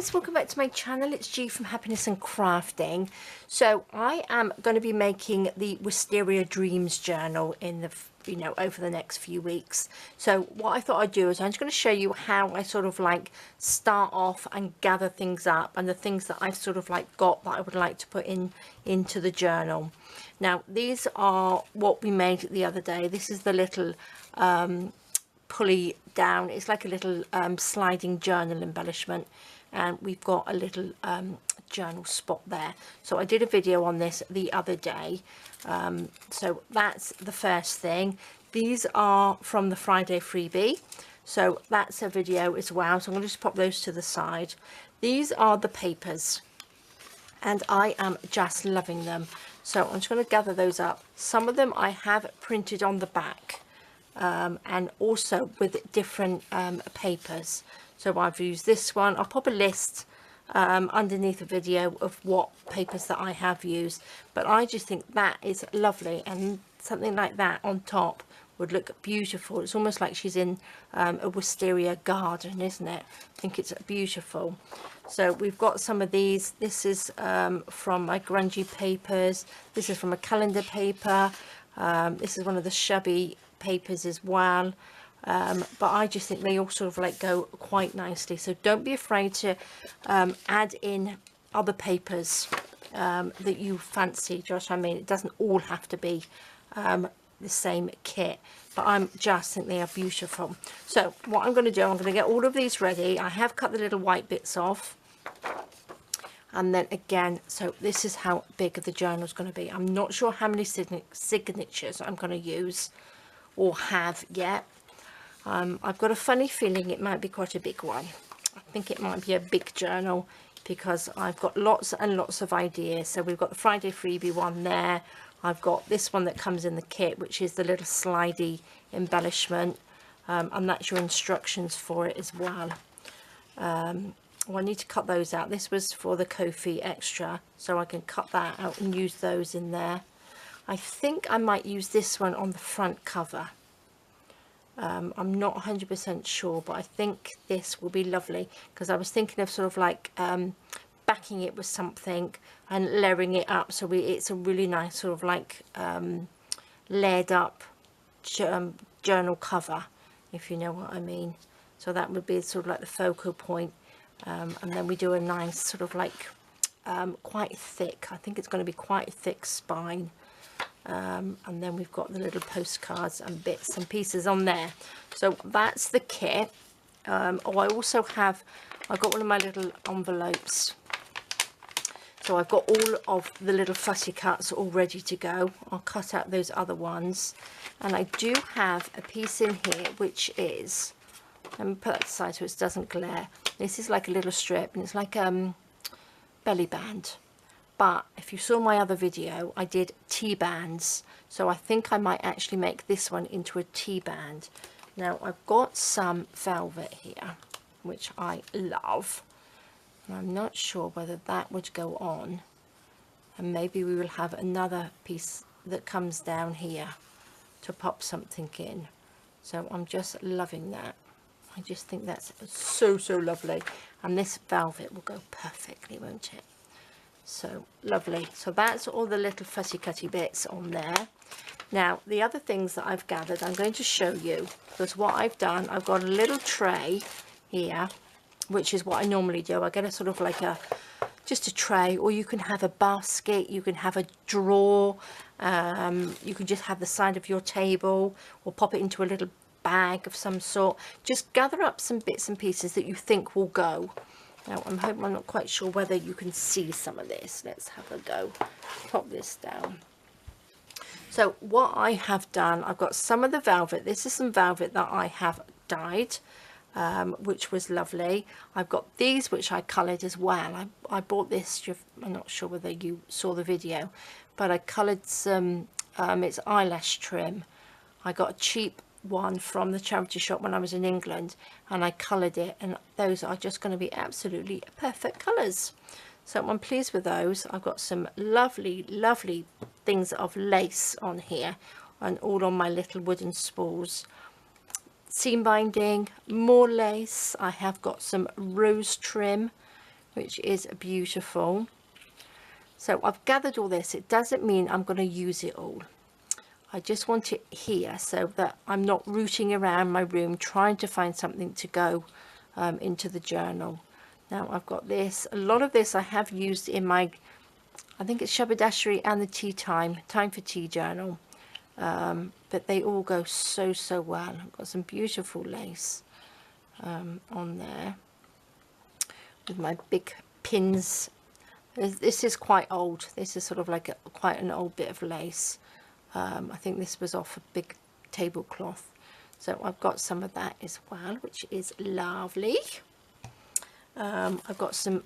guys, welcome back to my channel. It's G from Happiness and Crafting. So I am going to be making the Wisteria Dreams journal in the over the next few weeks. So what I thought I'd do is I'm just going to show you how I sort of like start off and gather things up, and the things that I've sort of like got that I would like to put into the journal. Now these are what we made the other day. This is the little pulley down. It's like a little sliding journal embellishment, and we've got a little journal spot there. So I did a video on this the other day. So that's the first thing. These are from the Friday freebie, so that's a video as well, so I'm going to just pop those to the side. These are the papers, and I am just loving them. So I'm just going to gather those up. Some of them I have printed on the back, and also with different papers. So I've used this one. I'll pop a list underneath the video of what papers that I have used, but I just think that is lovely, and something like that on top would look beautiful. It's almost like she's in a wisteria garden, isn't it? I think it's beautiful. So we've got some of these. This is from my grungy papers. This is from a calendar paper. This is one of the shabby papers as well. But I just think they all sort of like go quite nicely. So don't be afraid to add in other papers that you fancy. Do you know what I mean? It doesn't all have to be the same kit, but I just think they are beautiful. So what I'm going to do, I'm going to get all of these ready. I have cut the little white bits off, and then again, so this is how big the journal is going to be. I'm not sure how many signatures I'm going to use or have yet. I've got a funny feeling it might be quite a big one. I think it might be a big journal because I've got lots and lots of ideas. So we've got the Friday freebie one there. I've got this one that comes in the kit, which is the little slidey embellishment, and that's your instructions for it as well. Well, I need to cut those out. This was for the Ko-fi extra, so I can cut that out and use those in there. I think I might use this one on the front cover. I'm not 100% sure, but I think this will be lovely, because I was thinking of sort of like backing it with something and layering it up, so it's a really nice sort of like layered up journal cover, if you know what I mean. So that would be sort of like the focal point, and then we do a nice sort of like quite thick, I think it's going to be quite a thick spine. And then we've got the little postcards and bits and pieces on there. So that's the kit. Oh, I also have, I've got one of my little envelopes. So I've got all of the little fussy cuts all ready to go. I'll cut out those other ones. And I do have a piece in here, which is, let me put that aside so it doesn't glare. This is like a little strip, and it's like belly band. But if you saw my other video, I did T-bands, so I think I might actually make this one into a T-band. Now I've got some velvet here, which I love, and I'm not sure whether that would go on, and maybe we will have another piece that comes down here to pop something in. So I'm just loving that. I just think that's so lovely, and this velvet will go perfectly, won't it? So lovely. So that's all the little fussy cutty bits on there. Now the other things that I've gathered, I'm going to show you, because what I've done, I've got a little tray here, which is what I normally do. I get a sort of like just a tray, or you can have a basket, you can have a drawer, you can just have the side of your table, or pop it into a little bag of some sort. Just gather up some bits and pieces that you think will go. Now I'm not quite sure whether you can see some of this. Let's have a go. Pop this down. So what I have done, I've got some of the velvet. This is some velvet that I have dyed, which was lovely. I've got these which I coloured as well. I bought this, I'm not sure whether you saw the video, but I coloured some, it's eyelash trim. I got a cheap one from the charity shop when I was in England, and I coloured it, and those are just going to be absolutely perfect colours. So I'm pleased with those. I've got some lovely things of lace on here, and all on my little wooden spools. Seam binding, more lace. I have got some rose trim, which is beautiful. So I've gathered all this. It doesn't mean I'm going to use it all. I just want it here so that I'm not rooting around my room trying to find something to go into the journal. Now I've got this. A lot of this I have used in my, I think it's Shabadashri and the Tea Time for Tea journal. But they all go so well. I've got some beautiful lace on there with my big pins. This is quite old. This is sort of like quite an old bit of lace. I think this was off a big tablecloth. So I've got some of that as well, which is lovely. I've got some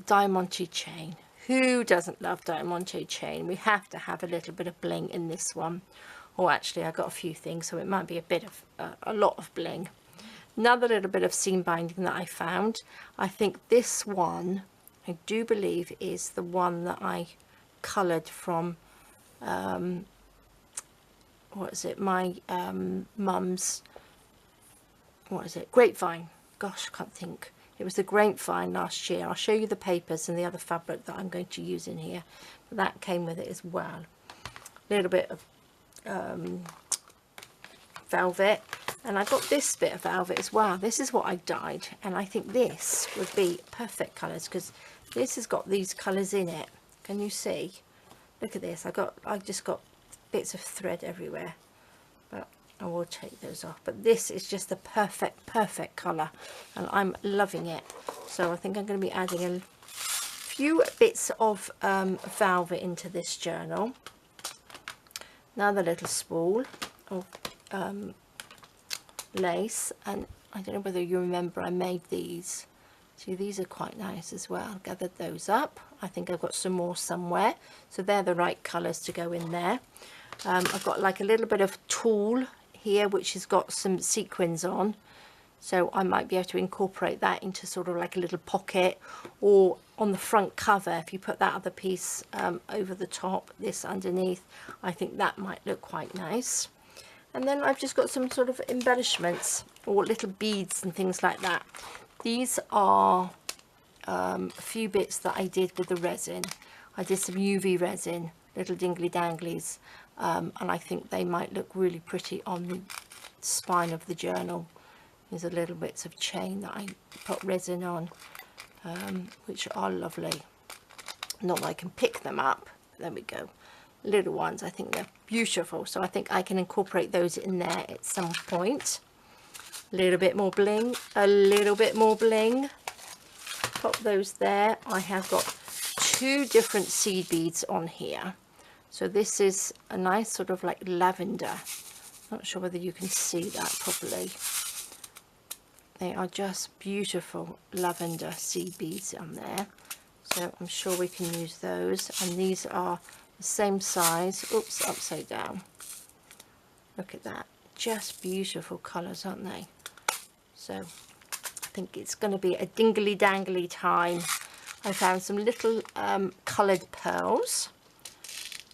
Diamante chain. Who doesn't love Diamante chain? We have to have a little bit of bling in this one. Or actually, I got a few things, so it might be a bit of a lot of bling. Another little bit of seam binding that I found. I think this one, I do believe, is the one that I coloured from what is it, my mum's, what is it, grapevine. Gosh, I can't think. It was the grapevine last year. I'll show you the papers and the other fabric that I'm going to use in here. But that came with it as well. A little bit of velvet, and I got this bit of velvet as well. This is what I dyed, and I think this would be perfect colours because this has got these colours in it. Can you see? Look at this. I just got bits of thread everywhere, but I will take those off. But this is just the perfect colour, and I'm loving it. So I think I'm going to be adding a few bits of velvet into this journal. Another little spool of lace, and I don't know whether you remember I made these. See, these are quite nice as well. Gathered those up. I think I've got some more somewhere, so they're the right colours to go in there. I've got like a little bit of tulle here which has got some sequins on, so I might be able to incorporate that into sort of like a little pocket, or on the front cover if you put that other piece over the top, this underneath. I think that might look quite nice. And then I've just got some sort of embellishments or little beads and things like that. These are a few bits that I did with the resin. I did some UV resin, little dingly danglies, and I think they might look really pretty on the spine of the journal. There's a little bits of chain that I put resin on, which are lovely. Not that I can pick them up. There we go. Little ones. I think they're beautiful. So I think I can incorporate those in there at some point. A little bit more bling. A little bit more bling. Pop those there. I have got 2 different seed beads on here. So this is a nice sort of like lavender. Not sure whether you can see that properly. They are just beautiful lavender seed beads on there. So I'm sure we can use those. And these are the same size. Oops, upside down. Look at that. Just beautiful colours, aren't they? So I think it's going to be a dingly dangly time. I found some little coloured pearls.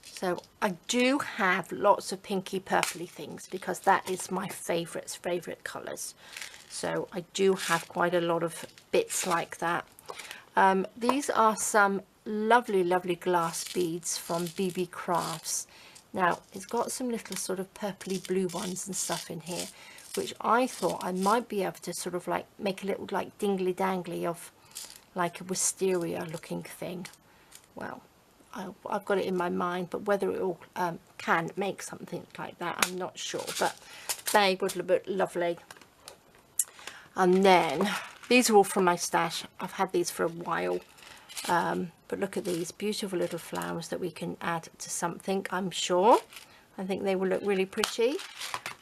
So I do have lots of pinky purpley things because that is my favourite colours. So I do have quite a lot of bits like that. These are some lovely glass beads from BB Crafts. Now it's got some little sort of purpley blue ones and stuff in here, which I thought I might be able to sort of like make a little like dingly dangly of like a wisteria looking thing. Well, I've got it in my mind, but whether it all can make something like that, I'm not sure, but they would look lovely. And then these are all from my stash. I've had these for a while, but look at these beautiful little flowers that we can add to something, I'm sure. I think they will look really pretty.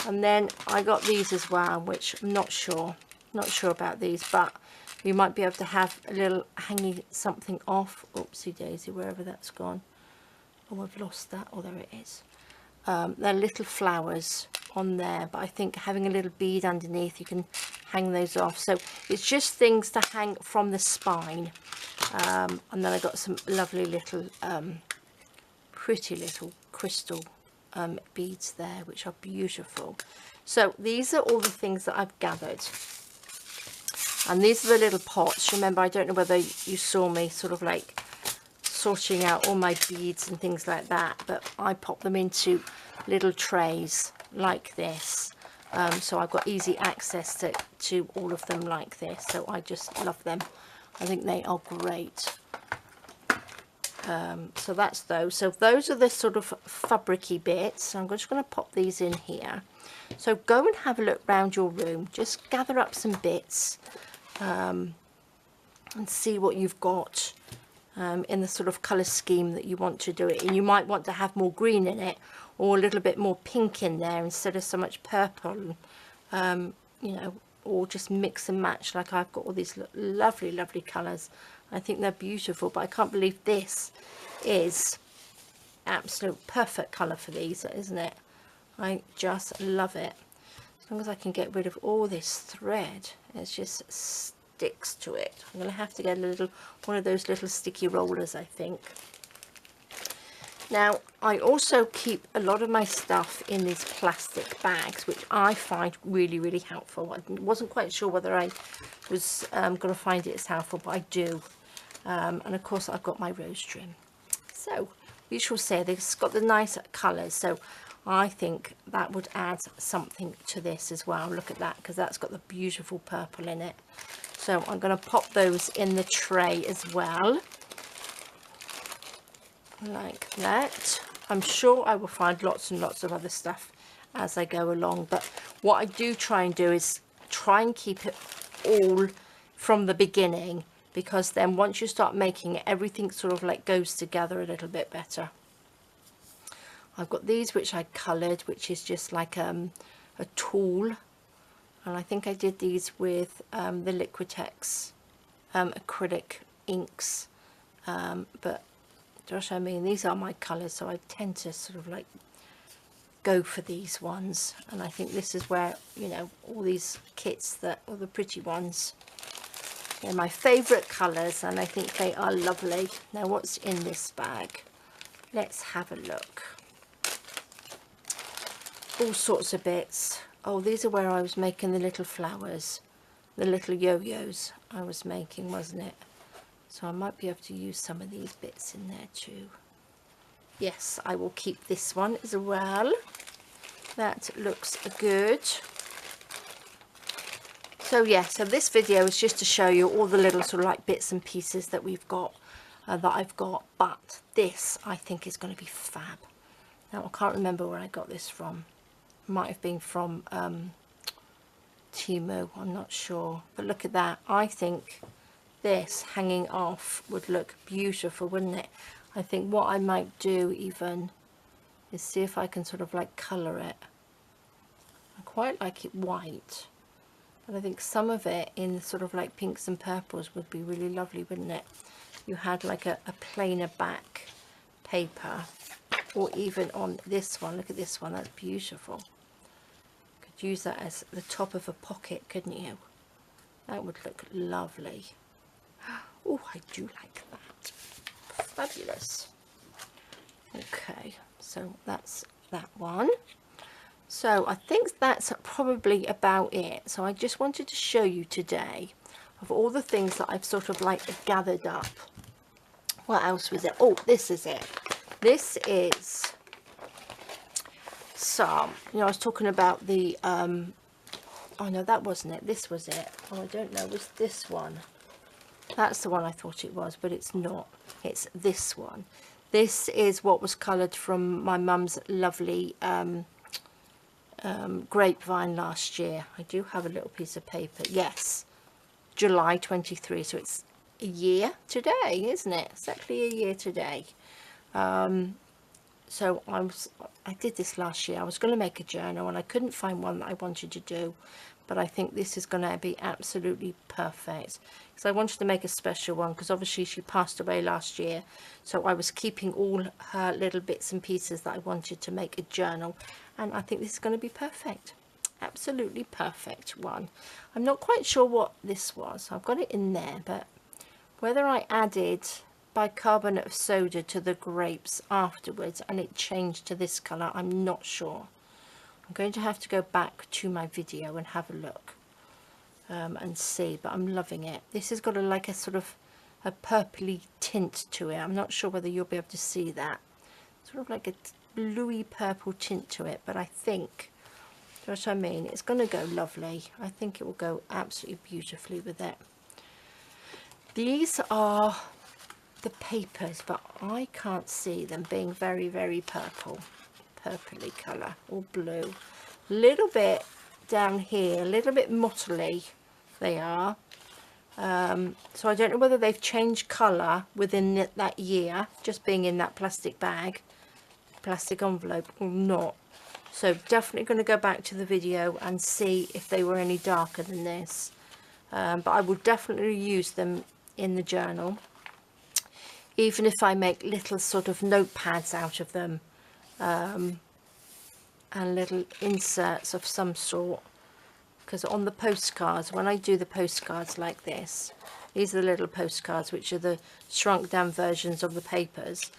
And then I got these as well, which I'm not sure about these, but we might be able to have a little hanging something off. Oopsie daisy, wherever that's gone. Oh, I've lost that. Oh, there it is. They're little flowers on there, but I think having a little bead underneath, you can hang those off. So it's just things to hang from the spine. And then I got some lovely little, pretty little crystal beads there, which are beautiful. So these are all the things that I've gathered. And these are the little pots. Remember, I don't know whether you saw me sort of like sorting out all my beads and things like that, but I pop them into little trays like this. So I've got easy access to all of them like this. So I just love them. I think they are great. So that's those. So those are the sort of fabricy bits. So I'm just going to pop these in here. So go and have a look around your room. Just gather up some bits and see what you've got in the sort of colour scheme that you want to do it. And you might want to have more green in it, or a little bit more pink in there instead of so much purple. You know, or just mix and match. Like I've got all these lovely, lovely colours. I think they're beautiful, but I can't believe this is absolute perfect colour for these, isn't it? I just love it. As long as I can get rid of all this thread, it just sticks to it. I'm going to have to get one of those little sticky rollers, I think. Now, I also keep a lot of my stuff in these plastic bags, which I find really, really helpful. I wasn't quite sure whether I was going to find it as helpful, but I do. And of course, I've got my rose trim. So, we shall say they've got the nice colours. So, I think that would add something to this as well. Look at that, because that's got the beautiful purple in it. So, I'm going to pop those in the tray as well. Like that. I'm sure I will find lots and lots of other stuff as I go along, but what I do try and do is try and keep it all from the beginning, because then once you start making it, everything sort of like goes together a little bit better. I've got these which I coloured, which is just like a tool, and I think I did these with the Liquitex acrylic inks, but Josh, I mean, these are my colours, so I tend to sort of like go for these ones. And I think this is where, you know, all these kits that are the pretty ones, they're my favourite colours, and I think they are lovely. Now, what's in this bag? Let's have a look. All sorts of bits. Oh, these are where I was making the little flowers, the little yo-yos I was making, wasn't it? So I might be able to use some of these bits in there too. Yes, I will keep this one as well. That looks good. So yeah, so this video is just to show you all the little sort of like bits and pieces that we've got, that I've got. But this, I think, is going to be fab. Now, I can't remember where I got this from. Might have been from Temu, I'm not sure. But look at that. I think this hanging off would look beautiful, wouldn't it? I think what I might do even is see if I can sort of like colour it. I quite like it white, but I think some of it in sort of like pinks and purples would be really lovely, wouldn't it? You had like a plainer back paper, or even on this one. Look at this one, that's beautiful. Could use that as the top of a pocket, couldn't you? That would look lovely. Oh, I do like that. Fabulous. Okay, so that's that one. So I think that's probably about it. So I just wanted to show you today of all the things that I've sort of like gathered up. What else was it? Oh, this is it. This is some, you know, I was talking about the oh no, that wasn't it. This was it. Oh, I don't know. Was this one? That's the one I thought it was, but it's not. It's this one. This is what was coloured from my mum's lovely grapevine last year. I do have a little piece of paper. Yes, July 23. So it's a year today, isn't it? Exactly a year today. So I did this last year. I was going to make a journal and I couldn't find one that I wanted to do, but I think this is going to be absolutely perfect, because I wanted to make a special one, because obviously she passed away last year, so I was keeping all her little bits and pieces that I wanted to make a journal, and I think this is going to be perfect. Absolutely perfect one. I'm not quite sure what this was. I've got it in there, but whether I added bicarbonate of soda to the grapes afterwards and it changed to this colour, I'm not sure. I'm going to have to go back to my video and have a look. and see, but I'm loving it. This has got like a sort of a purpley tint to it. I'm not sure whether you'll be able to see that. Sort of like a bluey purple tint to it, but I think, you know what I mean, it's going to go lovely. I think it will go absolutely beautifully with it. These are the papers, but I can't see them being very, very purpley colour or blue. A little bit down here, a little bit mottly they are. So I don't know whether they've changed colour within that year, just being in that plastic bag, plastic envelope, or not. So definitely going to go back to the video and see if they were any darker than this. But I will definitely use them in the journal, even if I make little sort of notepads out of them, and little inserts of some sort. Because on the postcards, when I do the postcards like this, these are the little postcards, which are the shrunk down versions of the papers.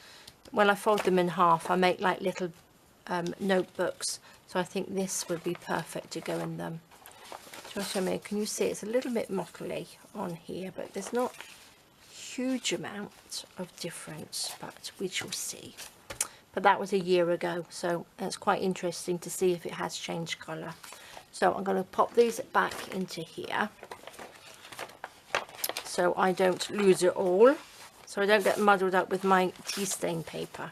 When I fold them in half, I make like little notebooks. So I think this would be perfect to go in them. Do you know what I mean? Can you see it's a little bit mottly on here, but there's not a huge amount of difference, but we shall see. But that was a year ago, so it's quite interesting to see if it has changed colour. So I'm going to pop these back into here so I don't lose it all, so I don't get muddled up with my tea stain paper.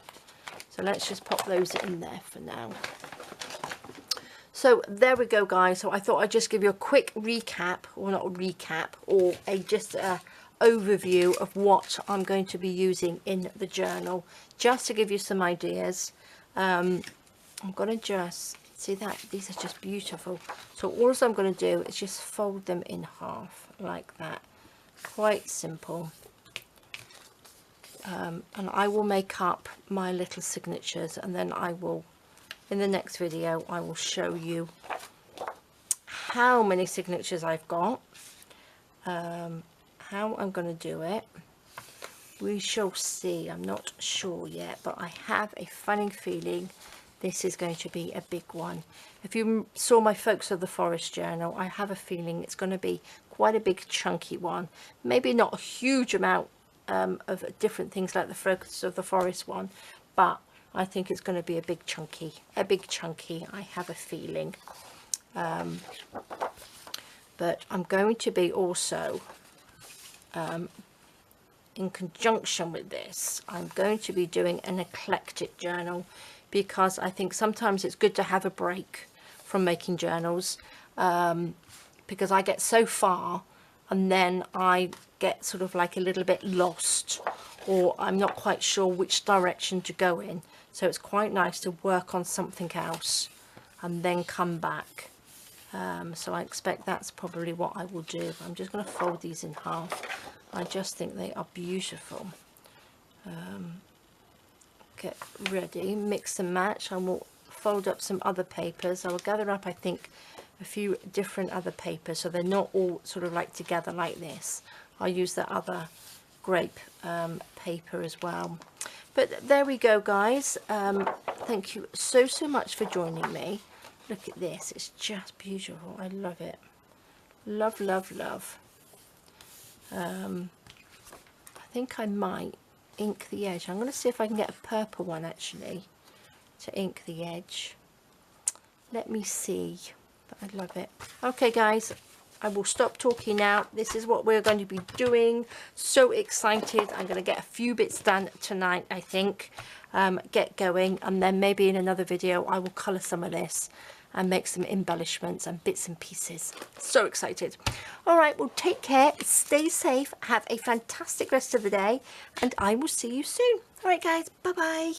So let's just pop those in there for now. So there we go, guys. So I thought I'd just give you a quick recap, or not a recap, or just a overview of what I'm going to be using in the journal, just to give you some ideas. I'm going to just see that these are just beautiful. So all I'm going to do is just fold them in half like that. Quite simple. And I will make up my little signatures, and then I will, in the next video, I will show you how many signatures I've got, how I'm going to do it. We shall see. I'm not sure yet, but I have a funny feeling this is going to be a big one. If you saw my Folks of the Forest journal, I have a feeling it's going to be quite a big chunky one. Maybe not a huge amount of different things like the Folks of the Forest one, but I think it's going to be a big chunky, I have a feeling. But I'm going to be also, in conjunction with this, I'm going to be doing an eclectic journal, because I think sometimes it's good to have a break from making journals, because I get so far and then I get sort of like a little bit lost, or I'm not quite sure which direction to go in. So it's quite nice to work on something else and then come back. So I expect that's probably what I will do. I'm just going to fold these in half. I just think they are beautiful. Get ready, mix and match. I will fold up some other papers. I will gather up, I think, a few different other papers, so they're not all sort of like together like this. I'll use the other grape paper as well. But there we go, guys. Thank you so much for joining me. Look at this, it's just beautiful. I love it. Love, love, love. I think I might ink the edge. I'm going to see if I can get a purple one actually to ink the edge. Let me see. But I love it. Okay, guys, I will stop talking now. This is what we're going to be doing. So excited. I'm going to get a few bits done tonight, I think. Get going, and then maybe in another video I will colour some of this and make some embellishments and bits and pieces. So excited. All right, well, take care, stay safe, have a fantastic rest of the day, and I will see you soon. All right, guys, bye-bye.